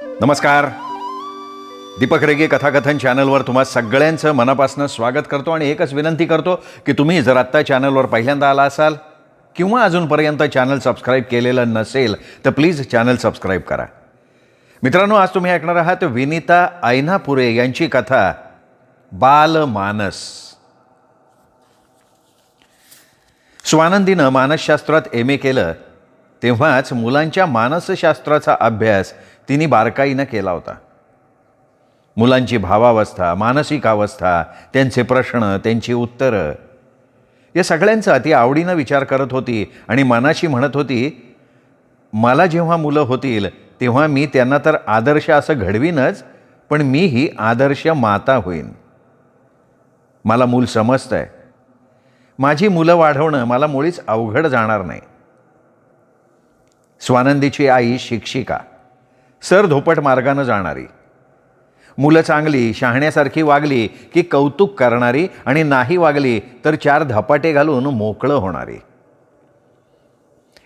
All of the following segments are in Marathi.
नमस्कार. दीपक रेगे कथाकथन चॅनलवर तुम्हा सगळ्यांचं मनापासून स्वागत करतो आणि एकच विनंती करतो की तुम्ही जर आत्ता चॅनलवर पहिल्यांदा आला असाल किंवा अजूनपर्यंत चॅनल सबस्क्राईब केलेलं नसेल तर प्लीज चॅनल सबस्क्राईब करा. मित्रांनो, आज तुम्ही ऐकणार आहात विनीता ऐनापुरे यांची कथा बालमानस. स्वानंदीनं मानसशास्त्रात MA केलं तेव्हाच मुलांच्या मानसशास्त्राचा अभ्यास तिने बारकाईनं केला होता. मुलांची भावावस्था, मानसिक अवस्था, त्यांचे प्रश्न, त्यांची उत्तरं या सगळ्यांचा ती आवडीनं विचार करत होती आणि मनाशी म्हणत होती, मला जेव्हा मुलं होतील तेव्हा मी त्यांना तर आदर्श असं घडवीनच, पण मीही आदर्श माता होईन. मला मूल समजतंय. माझी मुलं वाढवणं मला मुळीच अवघड जाणार नाही. स्वानंदीची आई शिक्षिका, सरधोपट मार्गानं जाणारी, मुलं चांगली शहाण्यासारखी वागली की कौतुक करणारी आणि नाही वागली तर 4 धपाटे घालून मोकळं होणारी.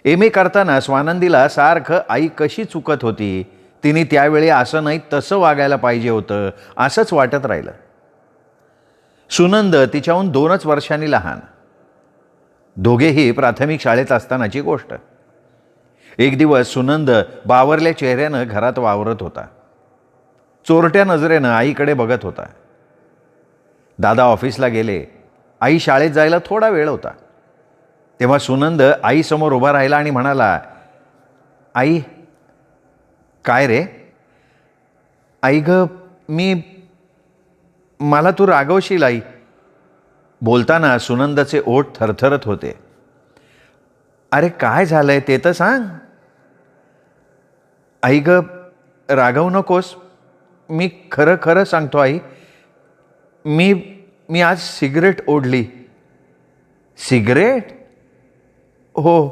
MA करताना स्वानंदीला सारखं आई कशी चुकत होती, तिने त्यावेळी असं नाही तसं वागायला पाहिजे होतं असंच वाटत राहिलं. सुनंद तिच्याहून 2च वर्षांनी लहान. दोघेही प्राथमिक शाळेत असतानाची गोष्ट. एक दिवस सुनंद बावरल्या चेहऱ्यानं घरात वावरत होता. चोरट्या नजरेनं आईकडे बघत होता. दादा ऑफिसला गेले. आई शाळेत जायला थोडा वेळ होता. तेव्हा सुनंद आईसमोर उभा राहिला आणि म्हणाला, आई. काय रे? आई ग, मला तू रागवशील आई. बोलताना सुनंदचे ओठ थरथरत होते. अरे काय झालंय ते तर सांग. आई ग, रागवू नकोस. मी खरं खरं सांगतो आई. मी आज सिगरेट ओढली. सिगरेट? हो.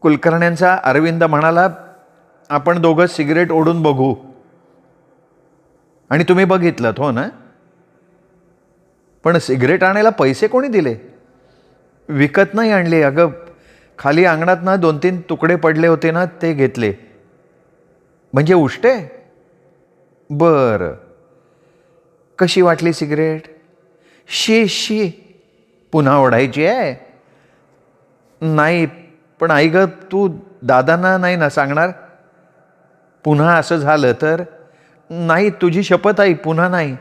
कुलकर्ण्यांचा अरविंद म्हणाला, आपण दोघं सिगरेट ओढून बघू. आणि तुम्ही बघितलं हो ना? पण सिगरेट आणायला पैसे कोणी दिले? विकत नाही आणले अगं. खाली अंगणात ना 2-3 तुकडे पडले होते ना, ते घेतले. म्हणजे उष्टे? बरं. कशी वाटली सिगरेट? शी. पुन्हा ओढायची आहे? नाही. पण आई ग, तू दादांना नाही ना सांगणार? पुन्हा असं झालं तर? नाही, तुझी शपथ आई, पुन्हा नाही.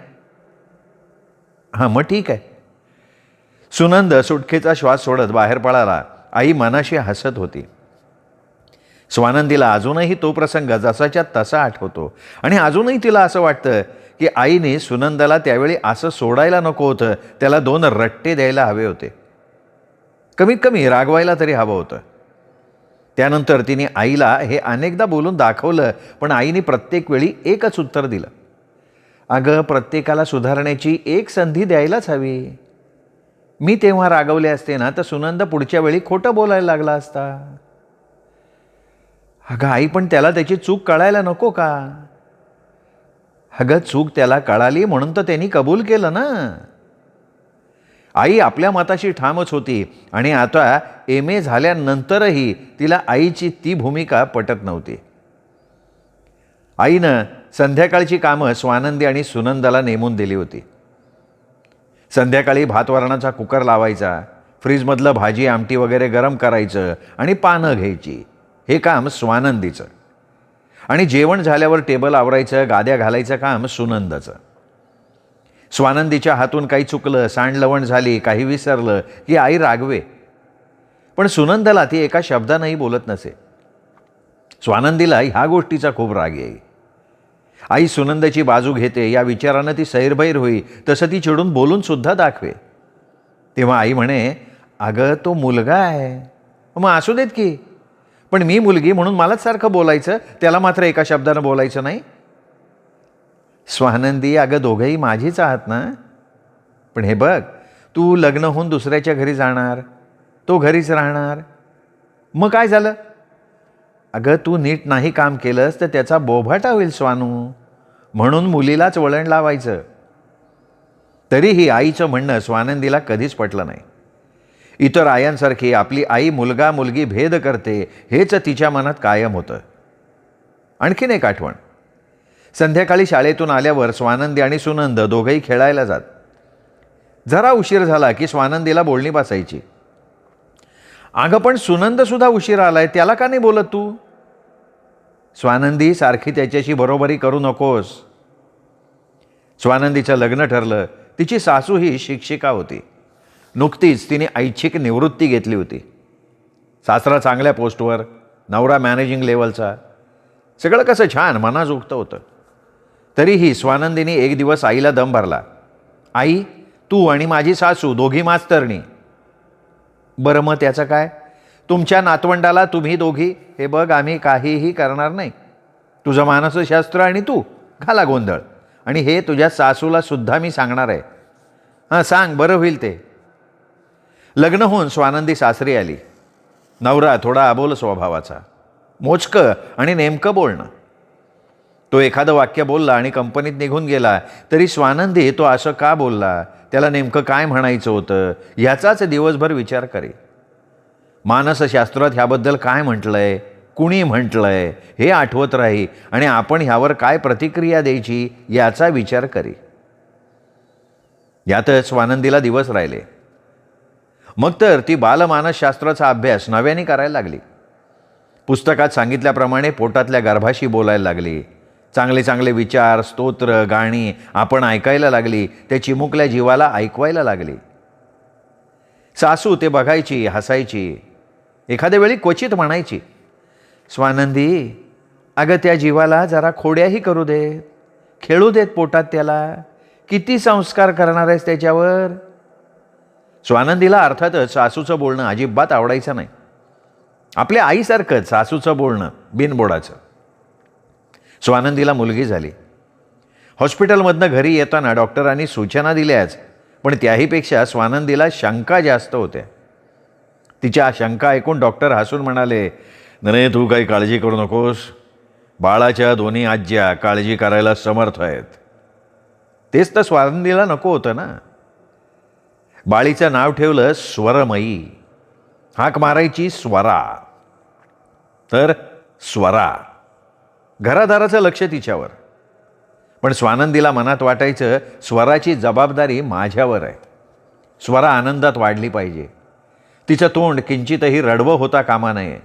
हां, मग ठीक आहे. सुनंद सुटकेचा श्वास सोडत बाहेर पळाला. आई मनाशी हसत होती. स्वानंदीला अजूनही तो प्रसंग जसाच्या तसा आठवतो आणि अजूनही तिला असं वाटतं की आईने सुनंदला त्यावेळी असं सोडायला नको होतं. त्याला 2 रट्टे द्यायला हवे होते. कमीत कमी रागवायला तरी हवं होतं. त्यानंतर तिने आईला हे अनेकदा बोलून दाखवलं, पण आईने प्रत्येक वेळी एकच उत्तर दिलं, अगं, प्रत्येकाला सुधारण्याची एक संधी द्यायलाच हवी. मी तेव्हा रागवले असते ना तर सुनंद पुढच्या वेळी खोटं बोलायला लागला असता. अगं आई, पण त्याला त्याची चूक कळायला नको का? अगं, चूक त्याला कळाली म्हणून तर त्यांनी कबूल केलं ना. आई आपल्या मताशी ठामच होती आणि आता MA झाल्यानंतरही तिला आईची ती भूमिका पटत नव्हती. आईनं संध्याकाळची कामं स्वानंदी आणि सुनंदाला नेमून दिली होती. संध्याकाळी भातवरणाचा कुकर लावायचा, फ्रीजमधलं भाजी आमटी वगैरे गरम करायचं आणि पानं घ्यायची. हे काम स्वानंदीचं. आणि जेवण झाल्यावर टेबल आवरायचं, गाद्या घालायचं काम सुनंदाचं. स्वानंदीच्या हातून काही चुकलं, सांडलवण झाली, काही विसरलं की आई रागवे. पण सुनंदाला ती एका शब्दानंही बोलत नसे. स्वानंदीला ह्या गोष्टीचा खूप राग येई. आई सुनंदाची बाजू घेते या विचारानं ती सैरभैर होई, तसं ती चिडून बोलून सुद्धा दाखवे. तेव्हा आई म्हणे, अगं, तो मुलगा आहे. मग असू देत की. पण मी मुलगी म्हणून मलाच सारखं बोलायचं, त्याला मात्र एका शब्दानं बोलायचं नाही. स्वानंदी, अगं, दोघंही माझीच आहात ना. पण हे बघ, तू लग्न होऊन दुसऱ्याच्या घरी जाणार, तो घरीच राहणार. मग काय झालं? अगं, तू नीट नाही काम केलंस तर त्याचा बोभाटा होईल स्वानू. म्हणून मुलीलाच वळण लावायचं. तरीही आईचं म्हणणं स्वानंदीला कधीच पटलं नाही. इतर आयांसारखी आपली आई मुलगा मुलगी भेद करते हेच तिच्या मनात कायम होतं. आणखीन एक आठवण. संध्याकाळी शाळेतून आल्यावर स्वानंदी आणि सुनंद दोघंही खेळायला जात. जरा उशीर झाला की स्वानंदीला बोलणी बसायची. अगं पण सुनंदसुद्धा उशीर आलाय, त्याला का नाही बोलत तू? स्वानंदी, सारखी त्याच्याशी बरोबरी करू नकोस. स्वानंदीचं लग्न ठरलं. तिची सासू ही शिक्षिका होती. नुकतीच तिने ऐच्छिक निवृत्ती घेतली होती. सासरा चांगल्या पोस्टवर, नवरा मॅनेजिंग लेवलचा. सगळं कसं छान मनाजोगतं होतं. तरीही स्वानंदीने एक दिवस आईला दम भरला. आई, तू आणि माझी सासू दोघी मास्तरणी. बरं मग त्याचं काय? तुमच्या नातवंडाला तुम्ही दोघी, हे बघ आम्ही काहीही करणार नाही. तुझं मानसशास्त्र आणि तू घाला गोंधळ. आणि हे तुझ्या सासूला सुद्धा मी सांगणार आहे. हां सांग, बरं होईल ते. लग्न होऊन स्वानंदी सासरी आली. नवरा थोडा अबोल स्वभावाचा, मोजकं आणि नेमकं बोलणं. तो एखादं वाक्य बोलला आणि कंपनीत निघून गेला तरी स्वानंदी तो असं का बोलला, त्याला नेमकं काय म्हणायचं होतं ह्याचाच दिवसभर विचार करे. मानसशास्त्रात ह्याबद्दल काय म्हटलंय, कुणी म्हटलंय हे आठवत राही आणि आपण ह्यावर काय प्रतिक्रिया द्यायची याचा विचार करी. यातच स्वानंदीला दिवस राहिले. मग तर ती बालमानसशास्त्राचा अभ्यास नव्याने करायला लागली. पुस्तकात सांगितल्याप्रमाणे पोटातल्या गर्भाशी बोलायला लागली. चांगले चांगले विचार, स्तोत्र, गाणी आपण ऐकायला लागली. त्या चिमुकल्या जीवाला ऐकवायला लागली. सासू ते बघायची, हसायची. एखाद्या वेळी क्वचित म्हणायची, स्वानंदी, अगं त्या जीवाला जरा खोड्याही करू देत, खेळू देत पोटात त्याला. किती संस्कार करणार आहेस त्याच्यावर? स्वानंदीला अर्थातच सासूचं बोलणं अजिबात आवडायचं नाही. आपल्या आईसारखंच सासूचं बोलणं बिनबोडाचं. स्वानंदीला मुलगी झाली. हॉस्पिटलमधनं घरी येताना डॉक्टरांनी सूचना दिल्याच, पण त्याहीपेक्षा स्वानंदीला शंका जास्त होत्या. तिच्या शंका ऐकून डॉक्टर हसून म्हणाले, नाही तू काही काळजी करू नकोस, बाळाच्या दोन्ही आज्या काळजी करायला समर्थ आहेत. तेच तर स्वानंदीला नको होतं ना. बाळीचं नाव ठेवलं स्वरमयी. हाक मारायची स्वरा, तर स्वरा. घरादाराचं लक्ष तिच्यावर. पण स्वानंदीला मनात वाटायचं स्वराची जबाबदारी माझ्यावर आहे. स्वरा आनंदात वाढली पाहिजे. तिचं तोंड किंचितही रडवं होता कामा नये.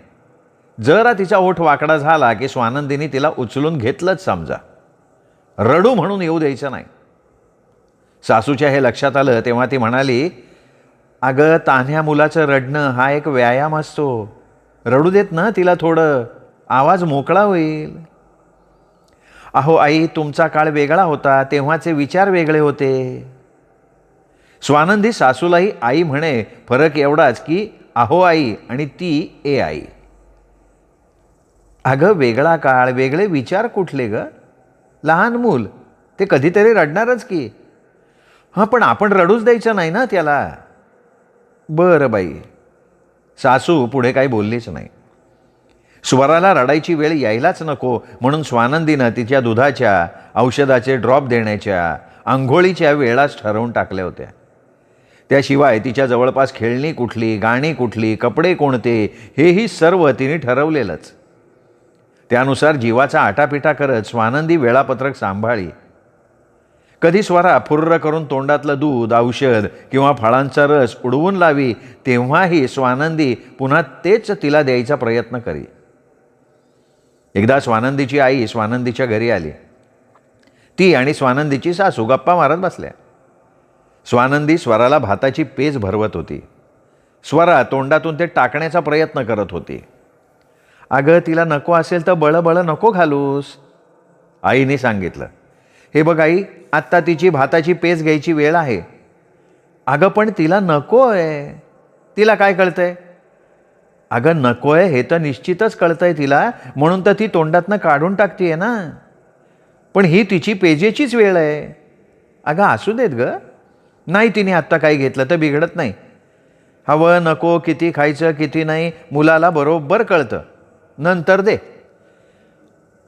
जरा तिचा ओठ वाकडा झाला की स्वानंदीने तिला उचलून घेतलंच समजा. रडू म्हणून येऊ द्यायचं नाही. सासूच्या हे लक्षात आलं तेव्हा ती म्हणाली, अगं तान्ह्या मुलाचं रडणं हा एक व्यायाम असतो. रडू देत ना तिला थोडं, आवाज मोकळा होईल. अहो आई, तुमचा काळ वेगळा होता, तेव्हाचे विचार वेगळे होते. स्वानंदी सासूलाही आई म्हणे. फरक एवढाच की अहो आई आणि ती ए आई. अगं वेगळा काळ, वेगळे विचार कुठले ग? लहान मूल ते कधीतरी रडणारच की. हां पण आपण रडूच द्यायचं नाही ना त्याला. बरं बाई. सासू पुढे काही बोललीच नाही. स्वराला रडायची वेळ यायलाच नको म्हणून स्वानंदीनं तिच्या दुधाच्या, औषधाचे ड्रॉप देण्याच्या, आंघोळीच्या वेळाच ठरवून टाकल्या होत्या. त्याशिवाय तिच्या जवळपास खेळणी कुठली, गाणी कुठली, कपडे कोणते हेही सर्व तिने ठरवलेलंच. त्यानुसार जीवाचा आटापिटा करत स्वानंदी वेळापत्रक सांभाळी. कधी स्वरा फुर्र करून तोंडातलं दूध, औषध किंवा फळांचा रस उडवून लावी, तेव्हाही स्वानंदी पुन्हा तेच तिला द्यायचा प्रयत्न करी. एकदा स्वानंदीची आई स्वानंदीच्या घरी आली. ती आणि स्वानंदीची सासू गप्पा मारत बसल्या. स्वानंदी स्वराला भाताची पेज भरवत होती. स्वरा तोंडातून ते टाकण्याचा प्रयत्न करत होती. अगं तिला नको असेल तर बळबळ नको घालूस, आईने सांगितलं. हे बघ आई, आत्ता तिची भाताची पेज घ्यायची वेळ आहे. अगं पण तिला नको आहे. तिला काय कळतंय? अगं नको आहे हे तर निश्चितच कळतंय तिला, म्हणून तर ती तोंडातनं काढून टाकतीये ना. पण ही तिची पेजेचीच वेळ आहे. अगं असू देत ग. नाही तिने आत्ता काही घेतलं तर बिघडत नाही. हवं नको, किती खायचं किती नाही मुलाला बरोबर कळतं. नंतर दे.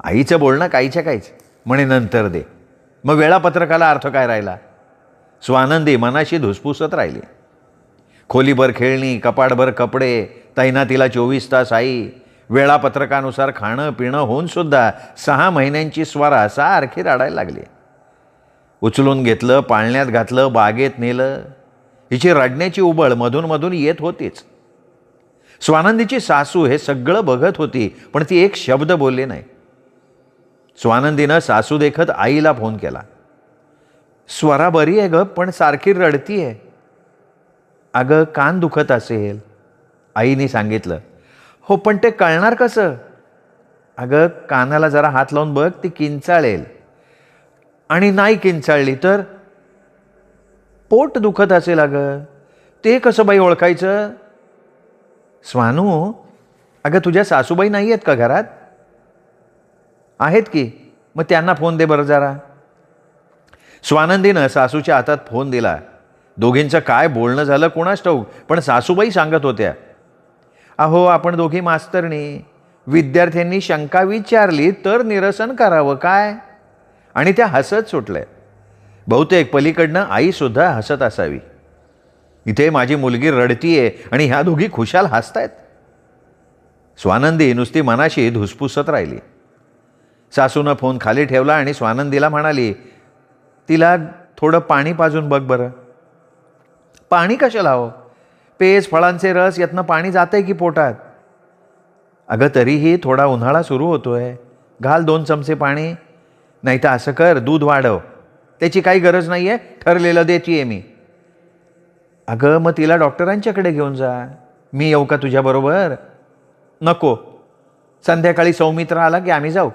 आईचं बोलणं काहीच्या काहीच. म्हणे नंतर दे. मग वेळापत्रकाला अर्थ काय राहिला? स्वानंदी मनाशी धुसफुसत राहिली. खोलीभर खेळणी, कपाटभर कपडे, तैनातीला 24 तास आई. वेळापत्रकानुसार खाणं पिणं होऊन सुद्धा 6 महिन्यांची स्वरा सारखी रडायला लागली. उचलून घेतलं, पाळण्यात घातलं, बागेत नेलं. हिची रडण्याची उबळ मधून मधून येत होतीच. स्वानंदीची सासू हे सगळं बघत होती, पण ती एक शब्द बोलली नाही. स्वानंदीनं सासू देखत आईला फोन केला. स्वरा बरी आहे ग, पण सारखी रडतीये. अगं कान दुखत असेल, आईने सांगितलं. हो पण ते कळणार कसं? अगं कानाला जरा हात लावून बघ, ती किंचाळेल. आणि नाही किंचाळली तर? पोट दुखत असेल अगं, ते कसं बाई ओळखायचं? स्वानू, अगं तुझ्या सासूबाई नाही आहेत का घरात? आहेत की, मग त्यांना फोन दे बरं जरा. स्वानंदीनं सासूच्या हातात फोन दिला. दोघींचं काय बोलणं झालं कोणास ठाऊक, पण सासूबाई सांगत होत्या, अहो आपण दोघी मास्तरनी, विद्यार्थ्यांनी शंका विचारली तर निरसन करावं काय? आणि त्या हसत सुटल्या. बहुतेक पलीकडनं आईसुद्धा हसत असावी. इथे माझी मुलगी रडतीये आणि ह्या दोघी खुशाल हसतायत. स्वानंदी नुसती मनाशी धुसपुसत राहिली. सासूनं फोन खाली ठेवला आणि स्वानंदीला म्हणाली, तिला थोडं पाणी पाजून बघ बरं. पाणी कशाला हवं? पेज फळांचे रस यातनं पाणी जातंय की पोटात. अगं तरीही थोडा उन्हाळा सुरू होतोय, घाल 2 चमचे पाणी. नाही तर असं कर, दूध वाढव. त्याची काही गरज नाही आहे, ठरलेलं देतीये मी. अगं मग तिला डॉक्टरांच्याकडे घेऊन जा. मी येऊ का तुझ्याबरोबर? नको, संध्याकाळी सौमित्र आला की आम्ही जाऊ.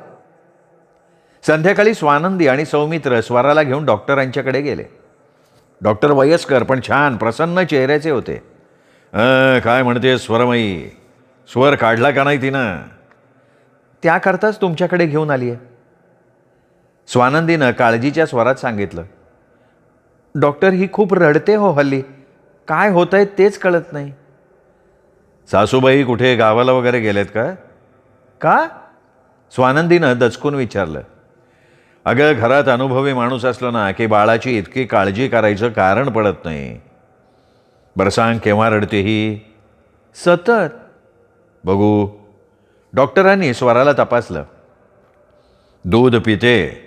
संध्याकाळी स्वानंदी आणि सौमित्र स्वराला घेऊन डॉक्टरांच्याकडे गेले. डॉक्टर वयस्कर पण छान प्रसन्न चेहऱ्याचे होते. काय म्हणते स्वरमयी, स्वर काढला का नाही तिनं? त्याकरताच तुमच्याकडे घेऊन आली आहे. स्वानंदीनं काळजीच्या स्वरात सांगितलं. डॉक्टर ही खूप रडते हो हल्ली, काय होतंय तेच कळत नाही. सासूबाई कुठे गावाला वगैरे गेलेत का? का? स्वानंदीनं दचकून विचारलं. अगं घरात अनुभवी माणूस असलो ना की बाळाची इतकी काळजी करायचं कारण पडत नाही. बरं सांग, केव्हा रडते ही? सतत. बघू. डॉक्टरांनी स्वराला तपासलं. दूध पिते?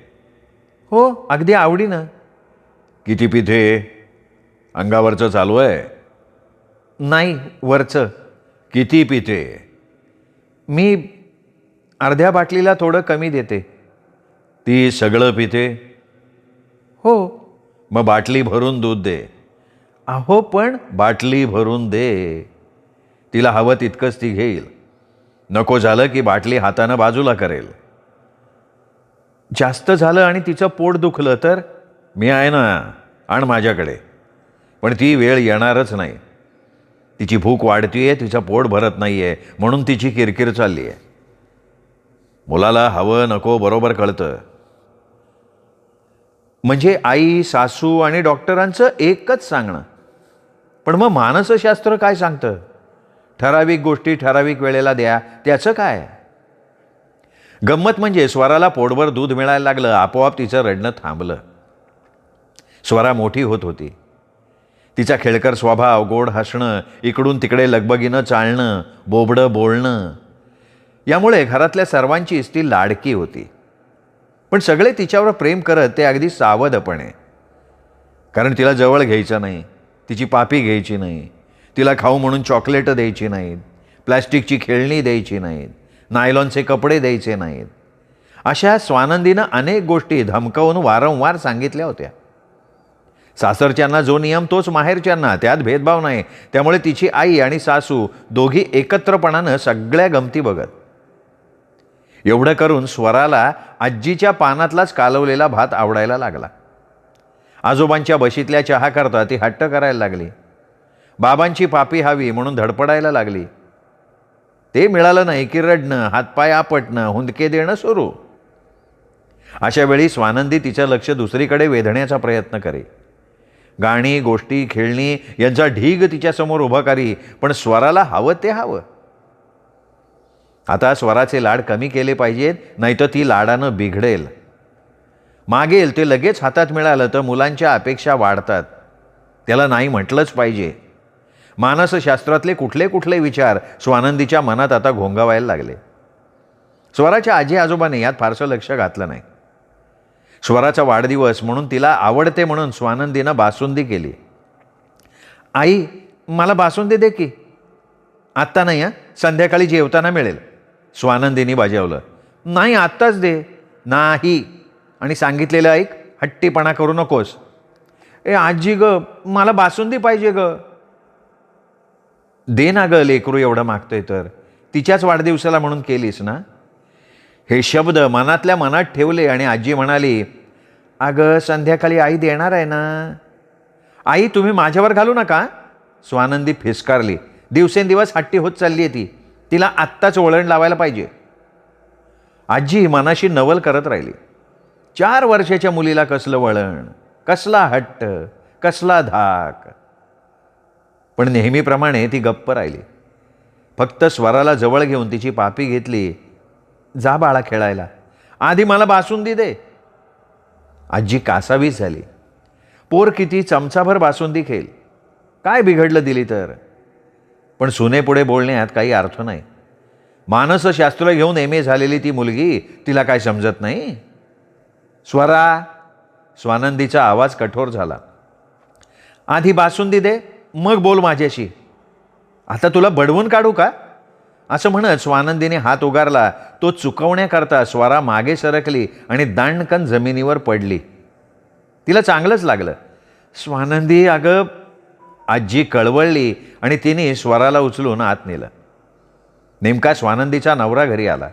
हो, अगदी आवडीनं. किती पिते? अंगावरचं चालू आहे? नाही, वरचं. किती पिते? मी अर्ध्या बाटलीला थोडं कमी देते. ती सगळं पिते? हो. मग बाटली भरून दूध दे. अहो पण. बाटली भरून दे. तिला हवं तितकंच ती घेईल. नको झालं की बाटली हातानं बाजूला करेल. जास्त झालं आणि तिचं पोट दुखलं तर? मी आहे ना, आण माझ्याकडे. पण ती वेळ येणारच नाही. तिची भूक वाढतीये, तिचं पोट भरत नाहीये, म्हणून तिची किरकिर चालली आहे. मुलाला हवं नको बरोबर कळतं. म्हणजे आई, सासू आणि डॉक्टरांचं एकच सांगणं. पण मग मानसशास्त्र काय सांगतं? ठराविक गोष्टी ठराविक वेळेला द्या, त्याचं काय? गंमत म्हणजे स्वराला पोटभर दूध मिळायला लागलं, आपोआप तिचं रडणं थांबलं. स्वरा मोठी होत होती. तिचा खेळकर स्वभाव, गोड हसणं, इकडून तिकडे लगबगीनं चालणं, बोबडं बोलणं, यामुळे घरातल्या सर्वांचीच ती लाडकी होती. पण सगळे तिच्यावर प्रेम करत ते अगदी सावधपणे. कारण तिला जवळ घ्यायचं नाही, तिची पापी घ्यायची नाही, तिला खाऊ म्हणून चॉकलेटं द्यायची नाहीत, प्लॅस्टिकची खेळणी द्यायची नाहीत, नायलॉनचे कपडे द्यायचे नाहीत. अशा स्वानंदीनं अनेक गोष्टी धमकावून वारंवार सांगितल्या होत्या. सासरच्यांना जो नियम तोच माहेरच्यांना, त्यात भेदभाव नाही. त्यामुळे तिची आई आणि सासू दोघी एकत्रपणानं सगळ्या गमती बघत. एवढं करून स्वराला आजीच्या पानातलाच कालवलेला भात आवडायला लागला. आजोबांच्या बशीतल्या चहा करता ती हट्ट करायला लागली. बाबांची पापी हवी म्हणून धडपडायला लागली. ते मिळालं नाही की रडणं, हातपाय आपटणं, हुंदके देणं सुरू. अशा वेळी स्वानंदी तिचं लक्ष दुसरीकडे वेधण्याचा प्रयत्न करे. गाणी, गोष्टी, खेळणी यांचा ढीग तिच्यासमोर उभा करी, पण स्वराला हवं ते हवं. आता स्वराचे लाड कमी केले पाहिजेत, नाहीतर ती लाडानं बिघडेल. मागेल ते लगेच हातात मिळालं तर मुलांच्या अपेक्षा वाढतात. त्याला नाही म्हटलंच पाहिजे. मानसशास्त्रातले कुठले कुठले विचार स्वानंदीच्या मनात आता घोंगावायला लागले. स्वराच्या आजी आजोबाने यात फारसं लक्ष घातलं नाही. स्वराचा वाढदिवस म्हणून तिला आवडते म्हणून स्वानंदीनं बासुंदी केली. आई, मला बासुंदी दे की. आत्ता नाही, संध्याकाळी जेवताना मिळेल, स्वानंदीनी बजावलं. नाही, आत्ताच दे. नाही, आणि सांगितलेलं ऐक, हट्टीपणा करू नकोस. ए आजी ग, मला बासुंदी पाहिजे ग. दे ना ग, लेकरू एवढं मागतोय तर. तिच्याच वाढदिवसाला म्हणून केलीस ना. हे शब्द मनातल्या मनात ठेवले आणि आजी म्हणाली, अगं संध्याकाळी आई देणार आहे ना. आई, तुम्ही माझ्यावर घालू नका. स्वानंदी फिसकारली. दिवसेंदिवस हट्टी होत चालली आहे ती. तिला आत्ताच वळण लावायला पाहिजे. आजी मनाशी नवल करत राहिली. 4 वर्षाच्या मुलीला कसलं वळण, कसला हट्ट, कसला धाक. पण नेहमीप्रमाणे ती गप्प राहिली. फक्त स्वराला जवळ घेऊन तिची पापी घेतली. जा बाळा खेळायला, आधी मला बासुंदी दे. आजी कासावीस झाली. पोर किती चमचाभर बासुंदी खेळ, काय बिघडलं दिली तर. पण सुनेपुढे बोलण्यात काही अर्थ नाही. मानसशास्त्र घेऊन MA झालेली ती मुलगी, तिला काय समजत नाही. स्वरा, स्वानंदीचा आवाज कठोर झाला. आधी बासुंदी दे, मग बोल माझ्याशी. आता तुला बडवून काढू का. असं म्हणत स्वानंदीने हात उगारला. तो चुकवण्याकरता स्वरा मागे सरकली आणि दांडकन जमिनीवर पडली. तिला चांगलंच लागलं. स्वानंदी, अगं. आजी कळवळली आणि तिने स्वराला उचलून आत नेलं. नेमका स्वानंदीचा नवरा घरी आला.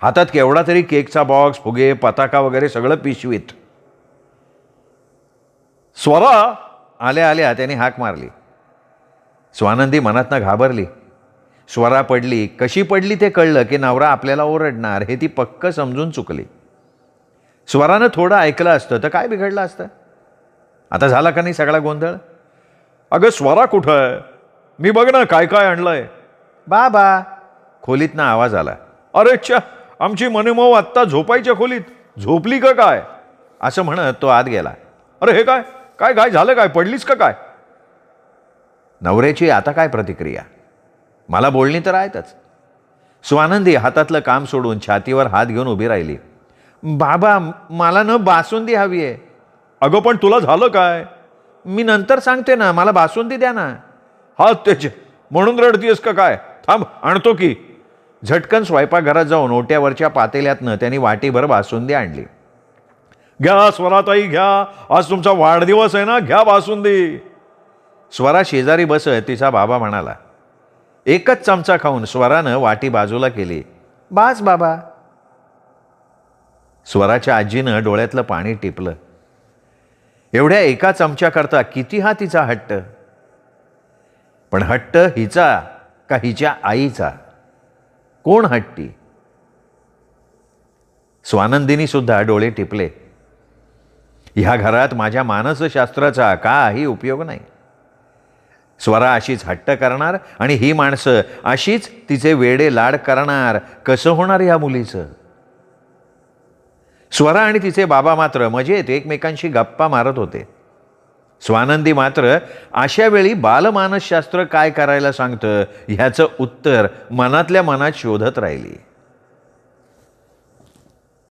हातात केवढा तरी केकचा बॉक्स, फुगे, पताका वगैरे सगळं पिशवीत. स्वरा, आल्या आल्या त्याने हाक मारली. स्वानंदी मनातनं घाबरली. स्वरा पडली. कशी पडली ते कळलं की नवरा आपल्याला ओरडणार हे ती पक्क समजून चुकली. स्वरानं थोडं ऐकलं असतं तर काय बिघडलं असतं. आता झाला का नाही सगळा गोंधळ. अगं स्वरा कुठं आहे, मी बघ ना काय काय आणलंय. बाबा, खोलीतनं आवाज आला. अरे च्या, आमची मनमऊ आत्ता झोपायच्या खोलीत झोपली का काय, असं म्हणत तो आत गेला. अरे हे काय काय काय झालं, काय पडलीस का काय. नवऱ्याची आता काय प्रतिक्रिया, मला बोलणी तर आहेतच. स्वानंदी हातातलं काम सोडून छातीवर हात घेऊन उभी राहिली. बाबा, मला न बासुंदी हवी आहे. अगं पण तुला झालं काय. मी नंतर सांगते ना, मला बासुंदी द्या ना. हा त्याचे म्हणून रडतीयस का काय, थांब आणतो की. झटकन स्वयंपाकघरात जाऊन ओट्यावरच्या पातेल्यातनं त्यांनी वाटीभर बासुंदी आणली. घ्या स्वराताई घ्या, आज तुमचा वाढदिवस आहे ना, घ्या बासुंदी. स्वरा शेजारी बसत तिचा बाबा म्हणाला. एकच चमचा खाऊन स्वरानं वाटी बाजूला केली. बास बाबा. स्वराच्या आजीनं डोळ्यातलं पाणी टिपलं. एवढ्या एका चमच्याकरता किती हा तिचा हट्ट. पण हट्ट हिचा का हिच्या आईचा, कोण हट्टी. स्वानंदिनी सुद्धा डोळे टिपले. ह्या घरात माझ्या मानसशास्त्राचा काही उपयोग नाही. स्वरा अशीच हट्ट करणार आणि ही माणसं अशीच तिचे वेडे लाड करणार. कसं होणार या मुलीचं. स्वरा आणि तिचे बाबा मात्र मजेत एकमेकांशी गप्पा मारत होते. स्वानंदी मात्र अशा वेळी बालमानसशास्त्र काय करायला सांगतं ह्याचं उत्तर मनातल्या मनात शोधत राहिली.